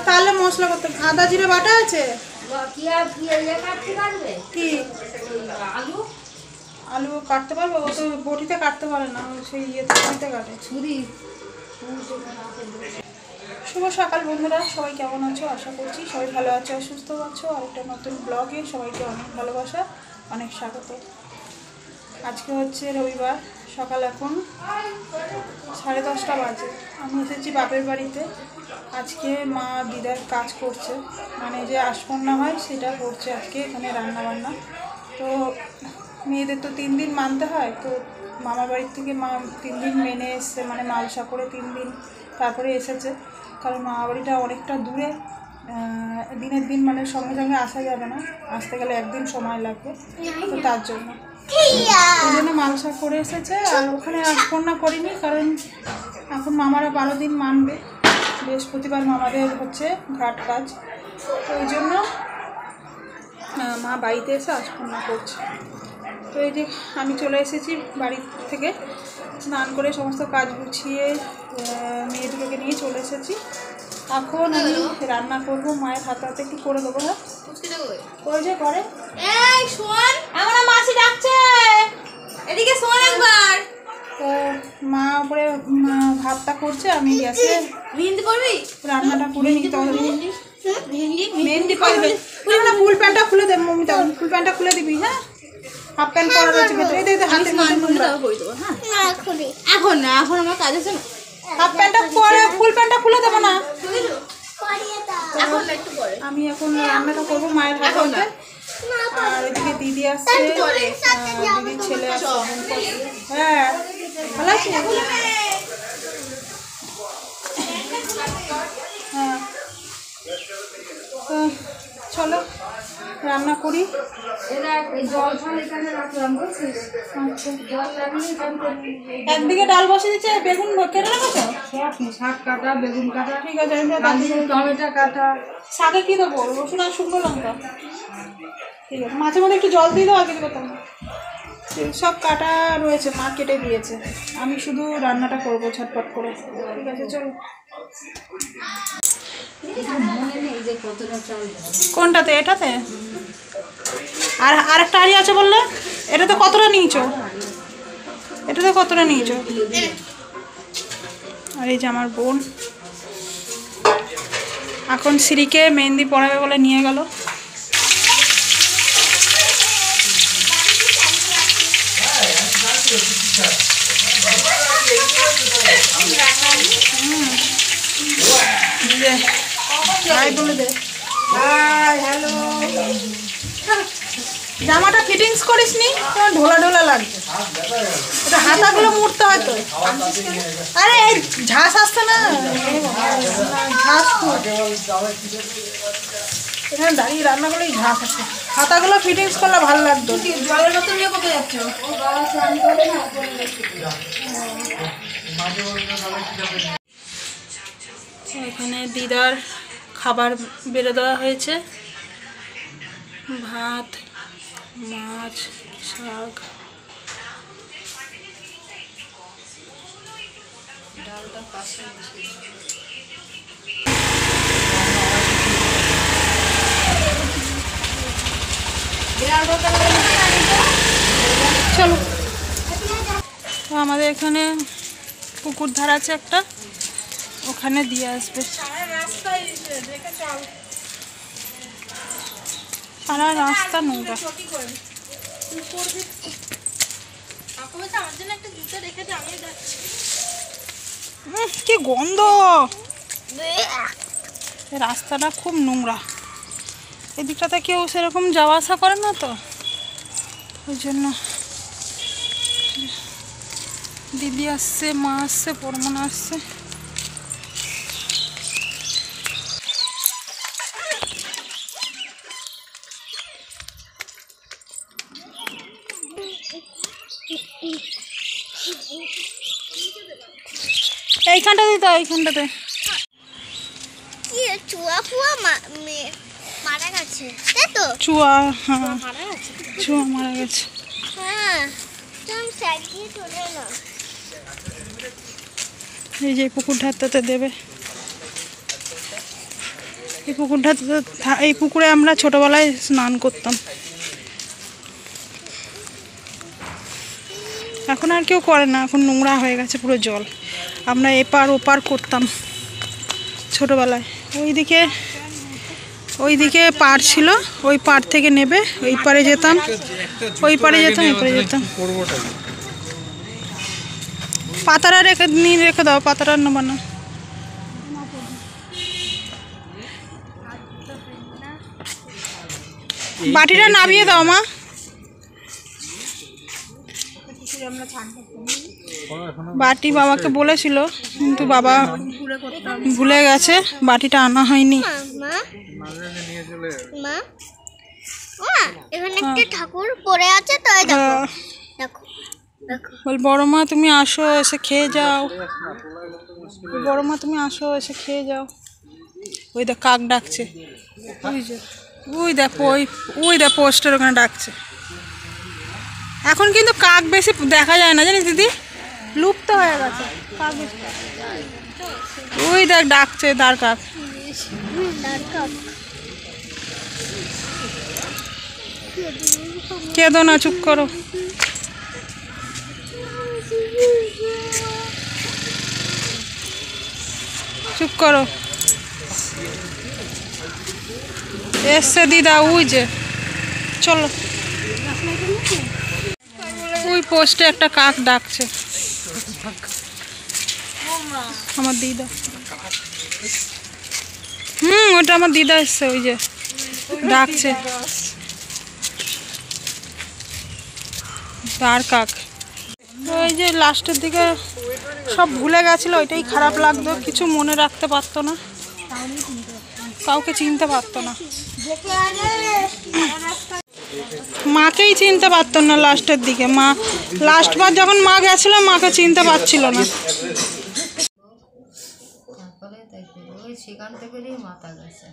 তাহলে মশলা করতে আদা জিরে বাটা আছে কি আলু কাটতে পারবো? ও তো বটিতে কাটতে পারে না, সেই ইয়েতে কাটে ছুরি। শুভ সকাল বন্ধুরা, সবাই কেমন আছো? আশা করছি সবাই ভালো আছো আর সুস্থ আছো। আর একটা নতুন ব্লগে সবাইকে অনেক ভালোবাসা, অনেক স্বাগত। আজকে হচ্ছে রবিবার, সকাল এখন 10:30 বাজে। আমি এসেছি বাপের বাড়িতে। আজকে মা দিদার কাজ করছে, মানে যে আশপন্না হয় সেটা করছে আজকে এখানে রান্নাবান্না। তো মেয়েদের তো 3 দিন মানতে হয়, তো মামার বাড়ির থেকে মা 3 দিন মেনে এসছে, মানে মালসা করে 3 দিন তারপরে এসেছে। কারণ মামা বাড়িটা অনেকটা দূরে, দিনের দিন মানে সঙ্গে সঙ্গে আসা যাবে না, আসতে গেলে একদিন সময় লাগবে। তো তার জন্য ওই জন্য মালসা করে এসেছে। আর ওখানে আশপন্না করিনি, কারণ এখন মামারা 12 দিন মানবে। বৃহস্পতিবার মামাদের হচ্ছে ঘাট কাজ, তো ওই জন্য মা বাড়িতে এসে আশপন্না করছে। তো এই যে আমি চলে এসেছি বাড়ি থেকে, স্নান করে সমস্ত কাজ গুছিয়ে মেয়ে দুটোকে নিয়ে চলে এসেছি। এখন আমি রান্না করবো, মায়ের হাতে হাতে একটু করে দেবো। হ্যাঁ ওই যে করে, এই শোন আমার মাসি ডাকছে, এদিকে শোন একবার। তো মা উপরে ভাতটা করছে, আমি গ্যাসে মেহেন্দি করবি, রান্নাটা করে নিতে হবে। মেহেন্দি করবে না, ফুল প্যান্টটা খুলে দেব মমিতা, ফুল প্যান্টটা খুলে দিবি। হ্যাঁ হাফ প্যান্ট পরা রয়েছে ভেতরে, এই হাতে নোংরা করে দেবো। হ্যাঁ এখন না, এখন আমার কাজ আছে না। হাফ প্যান্টটা পরে ফুল প্যান্টটা খুলে দেবো না। আমি এখন রান্নাটা করবো মায়ের হাতে। আর ওইদিকে দিদি আসছে, দিদির ছেলে আসছে। হ্যাঁ ভালো আছে। হ্যাঁ তো চলো রান্না করি। একদিকে ডাল বসে দিচ্ছে, বেগুন কেটে রাখো, শাক কাটা, বেগুন কাটা, ঠিক আছে। টমেটো কাটা, শাকে কি দেবো? রসুন আর শুকনো লঙ্কা, ঠিক আছে। মাঝে মধ্যে একটু জল দিয়ে দেবো, আর কিছু করতাম না। সব কাটা রয়েছে, মা কেটে দিয়েছে, আমি শুধু রান্নাটা করবো ঝটপট করে। ঠিক আছে চলো। কোনটাতে? এটাতে? আর আরেকটা আড়ি আছে বললে, এটাতে কতটা নিয়েছো? এটাতে কতটা নিয়েছো? আর এই যে আমার বোন এখন শ্রীকে মেহেন্দি পরাবে বলে নিয়ে গেল। বলে দে হ্যালো। জামাটা ফিটিংস করিস নি, ঢোলা ঢোলা লাগছে। এটা হাতাগুলো মুড়তে হয় তো। আরে ঝাঁস আসছে না, ঝাঁস এখানে দাঁড়িয়ে রান্না করলে ঝাঁস আসছে। হাতাগুলো ফিটিংস করলে ভালো লাগতো। জলের মতো নিয়ে কোথায় যাচ্ছ? এখানে দিদার খাবার বেড়ে দেওয়া হয়েছে, ভাত, মাছ, শাক, ডালটা পাশে। চলো, আমাদের এখানে পুকুর ধার আছে একটা, ওখানে দিয়ে আসবে। সারা রাস্তা নোংরা। কি গন্ধ, রাস্তাটা খুব নোংরা। এদিকটাতে কেউ সেরকম যাওয়া আসা করে না, তো ওই জন্য। দিদি আসছে, মা আসছে, পরমনা আসছে। এইখানটা দিতে, এইখানটাতে চুয়া ফুয়া মারা গেছে, তাই তো? চুয়া, হ্যাঁ চুয়া মারা গেছে। হ্যাঁ এই যে পুকুর ধারটাতে দেবে। এই পুকুরটা, এই পুকুরে আমরা ছোটবেলায় স্নান করতাম। এখন আর কেউ করে না, এখন নোংরা হয়ে গেছে পুরো জল। আমরা এপার ওপার করতাম ছোটবেলায়। ওইদিকে পাড় ছিল, ওই পাড় থেকে নেবে ওই পাড়ে যেতাম, ওই পাড়ে যেতাম, এই পাড়ে যেতাম। পাতারা রেখে দাও, পাতারা নেবো না। বাটিটা নামিয়ে দাও মা। বাটি বাবাকে বলেছিল, কিন্তু বাবা ভুলে গেছে, বাটিটা আনা হয়নি। ঠাকুর পড়ে আছে, তাই বল বড় মা তুমি আসো, এসে খেয়ে যাও। বড় মা তুমি আসো, এসে খেয়ে যাও। ওই দেখ কাক ডাকছে, ওই দেখো, ওই দেখ পোস্টের ওখানে ডাকছে। এখন কিন্তু কাক বেশি দেখা যায় না জানিস দিদি, লুপ্ত হয়ে গেছে কাক বেশি। ওই দেখ ডাকছে দাঁড় কাক। কেঁদো না, চুপ করো। চুপ করো। এসছে দিদা, ওই যে চলো। ওই পোস্টে একটা কাক ডাকছে, আমার দিদা। ওটা আমার দিদা এসছে, ওই যে ডাকছে। আর কাক ওই যে লাস্টের দিকে সব ভুলে গেছিল, ওইটাই খারাপ লাগতো, কিছু মনে রাখতে পারতো না, কাউকে চিনতে পারতো না, মাকেই চিনতে পারতো না লাস্টের দিকে। মা লাস্টবার যখন মা গেছিল, মাকে চিনতে পারছিল না। সেখান থেকেই মাথা গেছে,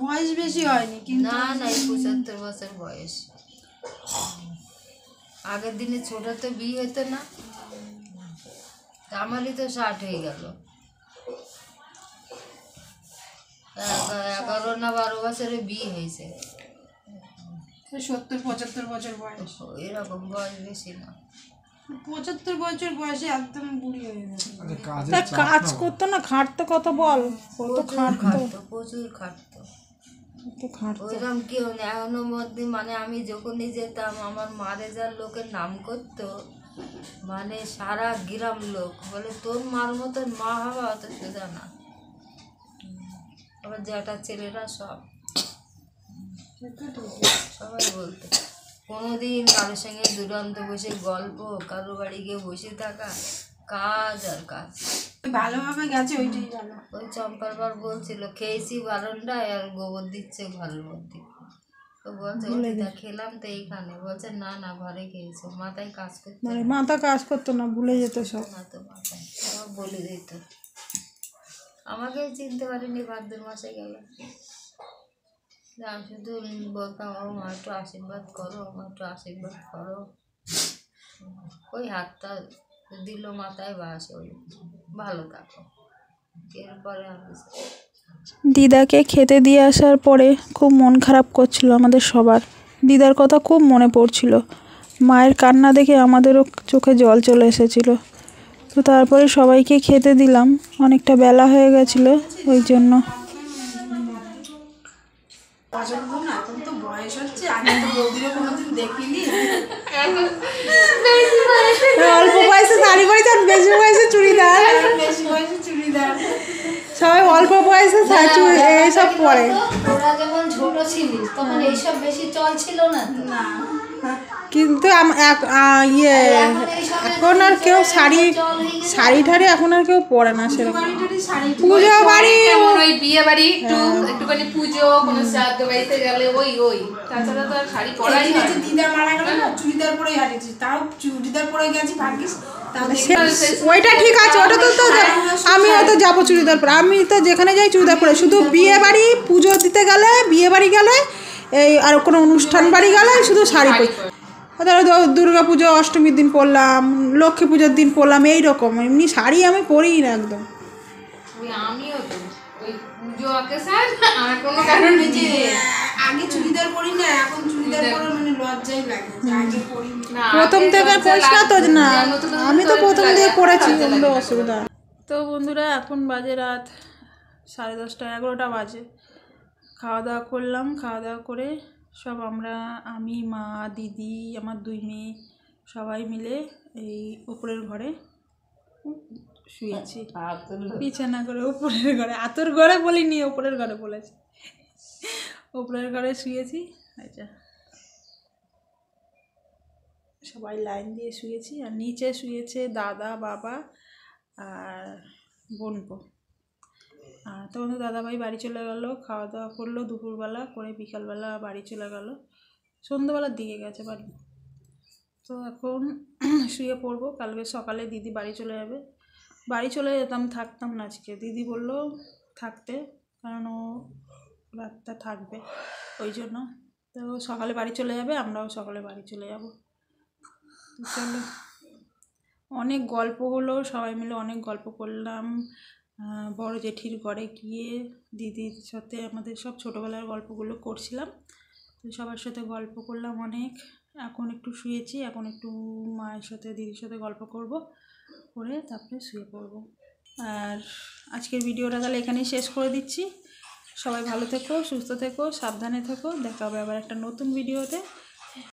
বয়স বেশি হয়নি কিন্তু না 75 বছর বয়স। আগের দিনে ছোট তো বিয়ে হতো না, আমারই তো 60 হয়ে গেল। 11 না 12 বছরে বিয়ে হয়েছে। 70-75 বছর বয়স, এরকম বয়স বেশি না। 75 বছর বয়সে একদম বুড়ি হয়ে গেছে। কাজ করতো না, খাটতো কত, বল কত খাটতো, প্রচুর খাটতো। খাটতো ওইরকম কেউ নেই এখনো মধ্যে। মানে আমি যখনই যেতাম, আমার মারে যার লোকের নাম করতো, মানে সারা গ্রাম লোক বলে তোর মার মতন মা হওয়া অত সোজা না। আবার জ্যাঠা ছেলেরা সবাই বলতো। কোনোদিন কারোর সঙ্গে দুরন্ত বসে গল্প, কারো বাড়ি গিয়ে বসে থাকা, কাজ আর কাজ। ভালোভাবে গেছে, ওইটাই ভালো। ওই চম্পার বার বলছিল খেয়েছি বারণটায় আর গোবর দিচ্ছে ঘরের মধ্যে। তো বলছে দিদা খেলাম তো এইখানে, বলছে না না ঘরে খেয়েছো, মাথায় কাজ করতো, মানে মাথা কাজ করতো না, ভুলে যেত সব। না তো মাথায় সব বলে দিত। আমাকেও চিনতে পারিনি, ভাদ্র মাসে গেল। আমি শুধু বলতাম ও মা একটু আশীর্বাদ করো, মা একটু আশীর্বাদ করো। ওই হাতটা দিল মাথায়, বাস ওই ভালো থাকো। এরপরে আমি দিদাকে খেতে দিয়ে আসার পরে খুব মন খারাপ করছিল আমাদের সবার। দিদার কথা খুব মনে পড়ছিল, মায়ের কান্না দেখে আমাদেরও চোখে জল চলে এসেছিল। তো তারপরে সবাইকে খেতে দিলাম, অনেকটা বেলা হয়ে গেছিলো ওই জন্য। অল্প বয়সে শাড়ি পরেছে, বেশি বয়সে চুড়িদার, সবাই অল্প বয়সে এইসব পরে। ওরা যখন ছোট ছিলিস তখন এইসব বেশি চল ছিল না তো। কিন্তু এখন আর কেউ শাড়ি ঠাড়ি এখন আর কেউ পরে না সেরকম। পুজো বাড়ি, ওই বিয়ে বাড়ি একটুখানি পুজো, কোনো শ্রাদ্ধ বাড়িতে গেলে ওই তাছাড়া তো আর শাড়ি পরাই হয়। দিদা মারা গেল না, চুড়িদার পরেই হাঁটেছি, তাও চুড়িদার পরে গেছি ভাগ্যিস। ওইটা ঠিক আছে, ওটা তো আমিও তো যাবো চুড়িদার পরে, আমি তো যেখানে যাই চুড়িদার পরে। শুধু বিয়ে বাড়ি, পুজো দিতে গেলে, বিয়ে বাড়ি গেলে, এই আর কোনো অনুষ্ঠান বাড়ি গেলে শুধু শাড়ি পরি। ধরো দুর্গা পুজো অষ্টমীর দিন পরলাম, লক্ষ্মী পুজোর দিন পরলাম, এইরকম। এমনি শাড়ি আমি পরিই না একদম। আমিও তো ওই পুজো অকেশন আর কোনো কারণে যে আগে চুড়িদার পরি না, এখন চুড়িদার পরে মানে লজ্জাই লাগে যে আগে পরি না, প্রথম আগে থেকে লজ্জা পরিষ্কার তো লাগতো। না, যা নতুন নতুন আমি তো করে প্রথম লাগে, দিয়ে এখন পড়েছি, লজ্জা কোনো লাগে। অসুবিধা। তো বন্ধুরা এখন বাজে রাত 10:30, 11টা বাজে। খাওয়া দাওয়া করলাম, খাওয়া দাওয়া করে সব আমরা, আমি, মা, দিদি, আমার 2 মেয়ে সবাই মিলে এই উপরের ঘরে শুয়েছি, বিছানা করে উপরের ঘরে, আতর ঘরে বলিনি, উপরের ঘরে বলেছি, উপরের ঘরে শুয়েছি। আচ্ছা, সবাই লাইন দিয়ে শুয়েছি, আর নিচে শুয়েছে দাদা, বাবা আর বোনপো। তো বন্ধু দাদাভাই বাড়ি চলে গেল, খাওয়া দাওয়া করলো দুপুরবেলা করে, বিকালবেলা বাড়ি চলে গেল, সন্ধ্যেবেলার দিকে গেছে বাড়ি। তো এখন শুয়ে পড়বো, কালকে সকালে দিদি বাড়ি চলে যাবে। বাড়ি চলে যেতাম, থাকতাম না আজকে, দিদি বললো থাকতে, কারণ ও রাতটা থাকবে ওই জন্য। তো সকালে বাড়ি চলে যাবে, আমরাও সকালে বাড়ি চলে যাব। চলো, অনেক গল্প হলো, সবাই মিলে অনেক গল্প করলাম। বড় জেঠির ঘরে গিয়ে দিদির সাথে আমাদের সব ছোটোবেলার গল্পগুলো করছিলাম, তো সবার সাথে গল্প করলাম অনেক। এখন একটু শুয়েছি, এখন একটু মায়ের সাথে দিদির সাথে গল্প করব, করে তারপরে শুয়ে পড়ব। আর আজকের ভিডিওটা তাহলে এখানেই শেষ করে দিচ্ছি। সবাই ভালো থেকো, সুস্থ থেকো, সাবধানে থেকো, দেখা হবে আবার একটা নতুন ভিডিওতে।